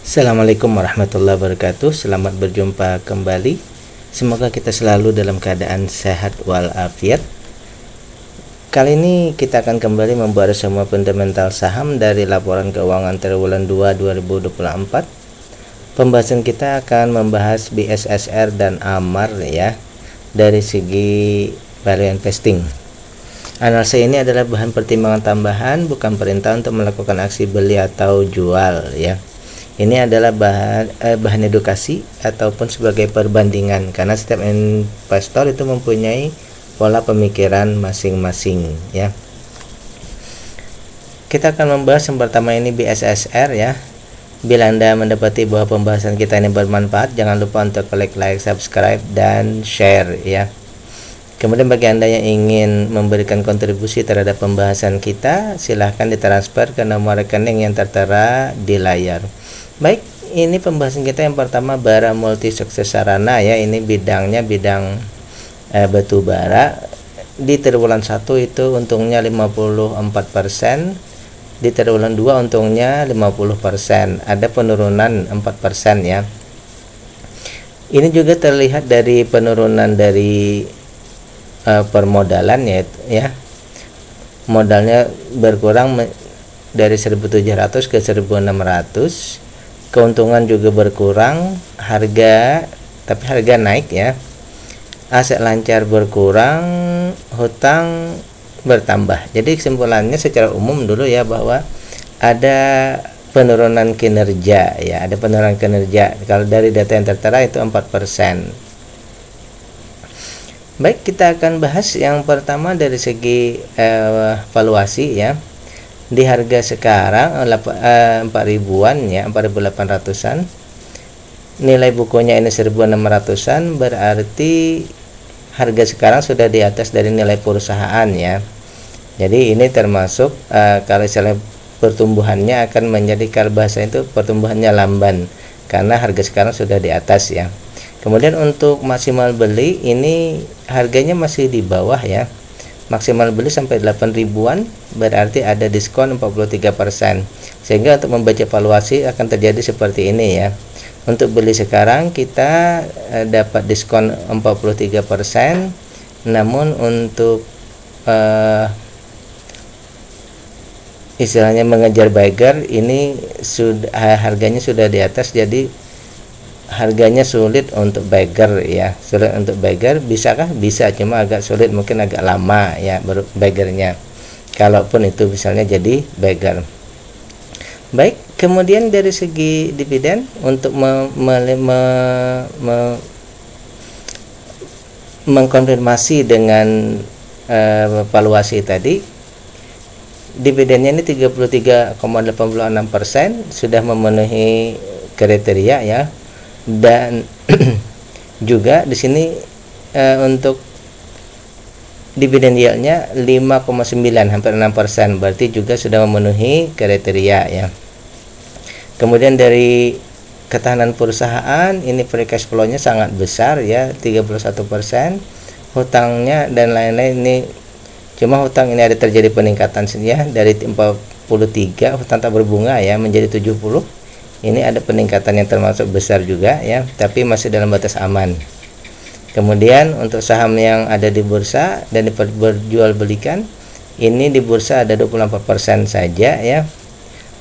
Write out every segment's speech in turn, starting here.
Assalamualaikum warahmatullahi wabarakatuh. Selamat berjumpa kembali. Semoga kita selalu dalam keadaan sehat walafiat. Kali ini kita akan kembali membahas semua fundamental saham dari laporan keuangan triwulan 2 2024. Pembahasan kita akan membahas BSSR dan AMAR ya, dari segi value investing. Analisa ini adalah bahan pertimbangan tambahan, bukan perintah untuk melakukan aksi beli atau jual ya. Ini adalah bahan edukasi ataupun sebagai perbandingan, karena setiap investor itu mempunyai pola pemikiran masing-masing ya. Kita akan membahas yang pertama ini BSSR ya. Bila Anda mendapati bahwa pembahasan kita ini bermanfaat, jangan lupa untuk klik like, subscribe, dan share ya. Kemudian bagi Anda yang ingin memberikan kontribusi terhadap pembahasan kita, silahkan ditransfer ke nomor rekening yang tertera di layar. Baik, ini pembahasan kita yang pertama bara multi sukses sarana ya. Ini bidangnya bidang batu bara. Di triwulan 1 itu untungnya 54%, di triwulan 2 untungnya 50%. Ada penurunan 4% ya. Ini juga terlihat dari penurunan dari permodalan ya. Modalnya berkurang dari 1.700 ke 1.600. Keuntungan juga berkurang, harga naik ya. Aset lancar berkurang, hutang bertambah. Jadi kesimpulannya secara umum dulu ya, bahwa ada penurunan kinerja ya, ada penurunan kinerja. Kalau dari data yang tertera itu 4%. Baik, kita akan bahas yang pertama dari segi valuasi ya. Di harga sekarang 4.000-an ya, 4.800-an. Nilai bukunya ini 1.600-an, berarti harga sekarang sudah di atas dari nilai perusahaan ya. Jadi ini termasuk kalau misalnya pertumbuhannya akan menjadi, kalau bahasa itu pertumbuhannya lamban, karena harga sekarang sudah di atas ya. Kemudian untuk maksimal beli ini harganya masih di bawah ya. Maksimal beli sampai 8.000-an, berarti ada diskon 43%. Sehingga untuk membaca valuasi akan terjadi seperti ini ya. Untuk beli sekarang kita dapat diskon 43%, namun untuk istilahnya mengejar buyer ini sudah harganya sudah di atas, jadi harganya sulit untuk buyer ya. Sulit untuk buyer, bisakah? Bisa, cuma agak sulit, mungkin agak lama ya baru buyernya, kalaupun itu misalnya jadi buyer. Baik, kemudian dari segi dividen, untuk mengkonfirmasi dengan valuasi tadi, dividennya ini 33,86%, sudah memenuhi kriteria ya. Dan juga di sini untuk dividen yieldnya 5,9, hampir 6%, berarti juga sudah memenuhi kriteria ya. Kemudian dari ketahanan perusahaan, ini free cash flow-nya sangat besar ya, 31%. Hutangnya dan lain-lain ini, cuma hutang ini ada terjadi peningkatan ya, dari 43 hutang tak berbunga ya menjadi 70. Ini ada peningkatan yang termasuk besar juga ya, tapi masih dalam batas aman. Kemudian untuk saham yang ada di bursa dan diperjualbelikan, ini di bursa ada 24% saja ya.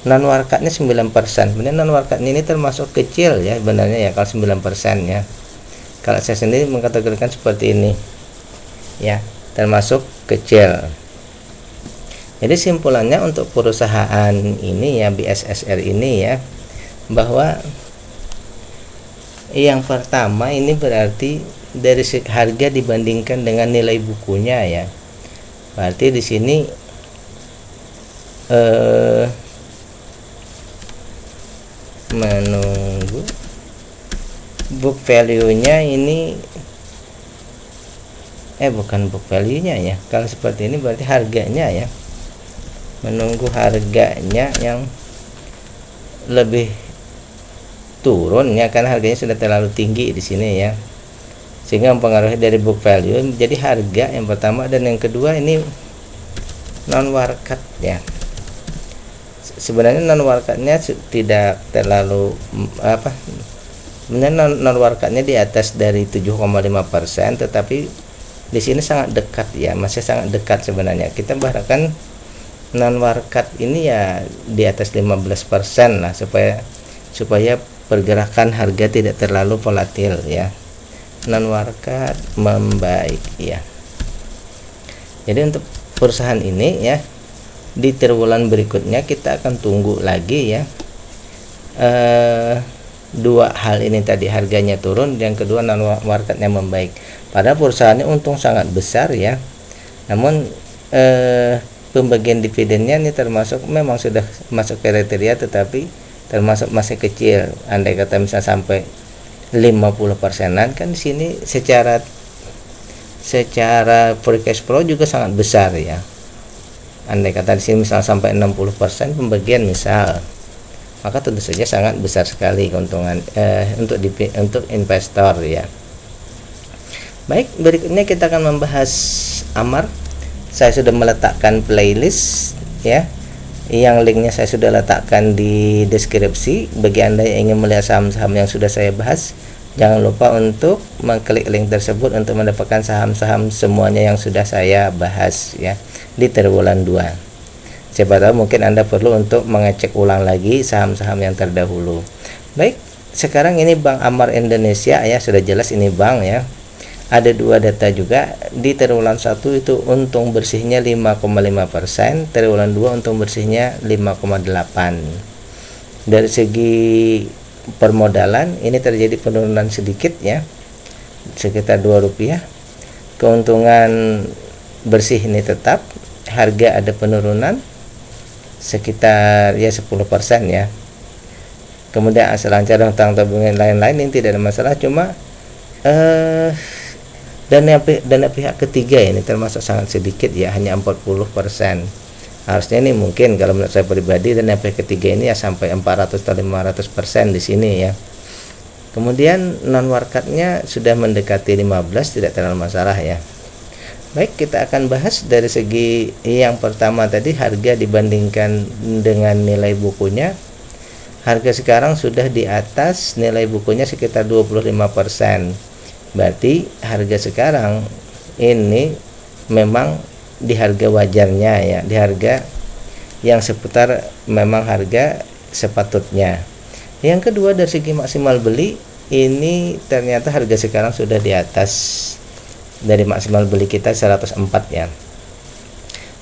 Non warkatnya 9%. Kemudian non warkat ini termasuk kecil ya sebenarnya ya, kalau 9% ya. Kalau saya sendiri mengkategorikan seperti ini ya, termasuk kecil. Jadi simpulannya untuk perusahaan ini ya, BSSR ini ya, bahwa yang pertama ini berarti dari harga dibandingkan dengan nilai bukunya ya. Berarti di sini menunggu book value-nya ini bukan book value-nya ya. Kalau seperti ini berarti harganya ya. Menunggu harganya yang lebih turun ya, karena harganya sudah terlalu tinggi di sini ya, sehingga mempengaruhi dari book value. Jadi harga yang pertama, dan yang kedua ini non warkat ya. sebenarnya non warkatnya tidak terlalu sebenarnya non warkatnya di atas dari 7,5%, tetapi di sini sangat dekat ya, masih sangat dekat sebenarnya. Kita berharapkan non warkat ini ya di atas 15% lah, supaya pergerakan harga tidak terlalu volatil ya. Non warkat membaik ya. Jadi untuk perusahaan ini ya, di triwulan berikutnya kita akan tunggu lagi ya, dua hal ini tadi, harganya turun, yang kedua non warkatnya membaik. Pada perusahaannya untung sangat besar ya, namun pembagian dividennya ini termasuk memang sudah masuk kriteria, tetapi termasuk masih kecil. Andai kata misalnya sampai 50%-an kan di sini secara free cash flow juga sangat besar ya. Andai kata di sini misalnya sampai 60% pembagian misal, maka tentu saja sangat besar sekali keuntungan untuk investor ya. Baik, berikutnya kita akan membahas Amar. Saya sudah meletakkan playlist ya, yang linknya saya sudah letakkan di deskripsi. Bagi Anda yang ingin melihat saham-saham yang sudah saya bahas, jangan lupa untuk mengklik link tersebut untuk mendapatkan saham-saham semuanya yang sudah saya bahas ya di triwulan 2. Siapa tahu mungkin Anda perlu untuk mengecek ulang lagi saham-saham yang terdahulu. Baik, sekarang ini Bank Amar Indonesia ya, sudah jelas ini bank ya. Ada dua data juga. Di triwulan 1 itu untung bersihnya 5,5%, triwulan 2 untung bersihnya 5,8%. Dari segi permodalan ini terjadi penurunan sedikit ya, sekitar Rp2. Keuntungan bersih ini tetap, harga ada penurunan sekitar ya 10% ya. Kemudian asal lancar hutang tabungan lain-lain ini tidak ada masalah, cuma dana pihak ketiga ini termasuk sangat sedikit ya, hanya 40%. Harusnya ini mungkin kalau menurut saya pribadi dana pihak ketiga ini ya sampai 400 atau 500% di sini ya. Kemudian non warkatnya sudah mendekati 15, tidak terlalu masalah ya. Baik, kita akan bahas dari segi yang pertama tadi, harga dibandingkan dengan nilai bukunya. Harga sekarang sudah di atas nilai bukunya sekitar 25%. Berarti harga sekarang ini memang di harga wajarnya ya, di harga yang seputar memang harga sepatutnya. Yang kedua, dari segi maksimal beli, ini ternyata harga sekarang sudah di atas dari maksimal beli kita 104 ya.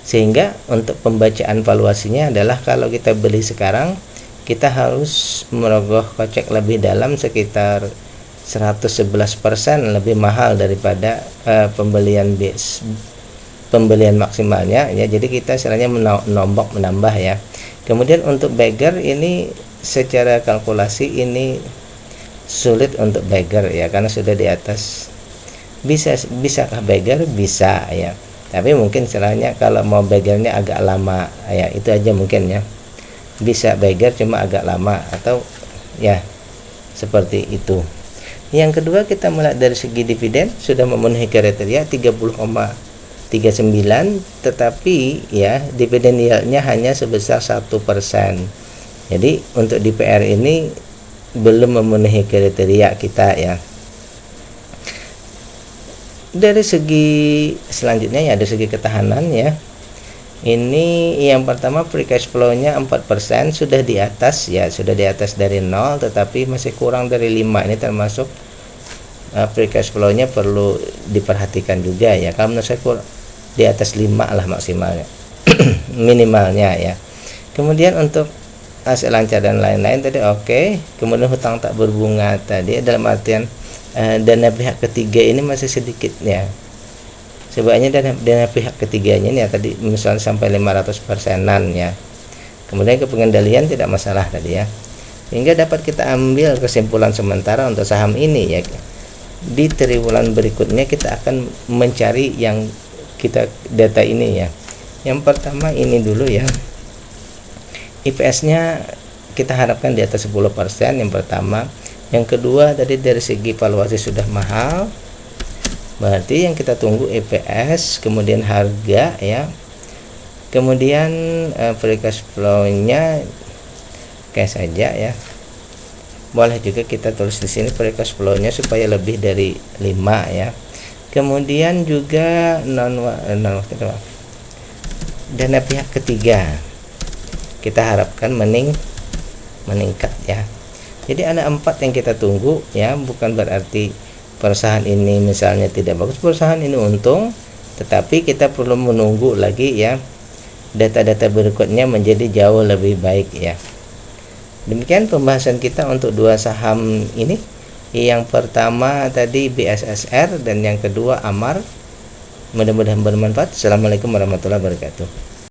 Sehingga untuk pembacaan valuasinya adalah kalau kita beli sekarang, kita harus merogoh kocek lebih dalam sekitar 111% lebih mahal daripada pembelian maksimalnya ya. Jadi kita istilahnya menambah ya. Kemudian untuk bagger ini secara kalkulasi ini sulit untuk bagger ya, karena sudah di atas. Bisakah bagger? Bisa ya, tapi mungkin istilahnya kalau mau baggernya agak lama ya, itu aja mungkin ya. Bisa bagger cuma agak lama atau ya seperti itu. Yang kedua, kita melihat dari segi dividen sudah memenuhi kriteria 30,39, tetapi ya dividen yieldnya hanya sebesar 1%. Jadi untuk DPR ini belum memenuhi kriteria kita ya. Dari segi selanjutnya ya, dari segi ketahanan ya, ini yang pertama free cash flow-nya 4%, sudah di atas ya, sudah di atas dari 0, tetapi masih kurang dari 5. Ini termasuk free cash flow-nya perlu diperhatikan juga ya. Kalau menurut saya di atas 5 lah maksimalnya minimalnya ya. Kemudian untuk aset lancar dan lain-lain tadi oke. Kemudian hutang tak berbunga tadi dalam artian dana pihak ketiga ini masih sedikit ya. Sebaiknya dana pihak ketiganya ini ya tadi misalnya sampai 500%-an ya. Kemudian ke pengendalian tidak masalah tadi ya. Sehingga dapat kita ambil kesimpulan sementara untuk saham ini ya. Di triwulan berikutnya kita akan mencari yang kita data ini ya. Yang pertama ini dulu ya. IPS-nya kita harapkan di atas 10% yang pertama. Yang kedua tadi dari segi valuasi sudah mahal, berarti yang kita tunggu EPS, kemudian harga ya. Kemudian free cash flow-nya kayak saja ya. Boleh juga kita tulis di sini free cash flow-nya supaya lebih dari 5 ya. Kemudian juga dana pihak ketiga kita harapkan meningkat ya. Jadi ada 4 yang kita tunggu ya, bukan berarti perusahaan ini misalnya tidak bagus, perusahaan ini untung, tetapi kita perlu menunggu lagi ya, data-data berikutnya menjadi jauh lebih baik ya. Demikian pembahasan kita untuk 2 saham ini. Yang pertama tadi BSSR dan yang kedua Amar. Mudah-mudahan bermanfaat. Assalamualaikum warahmatullahi wabarakatuh.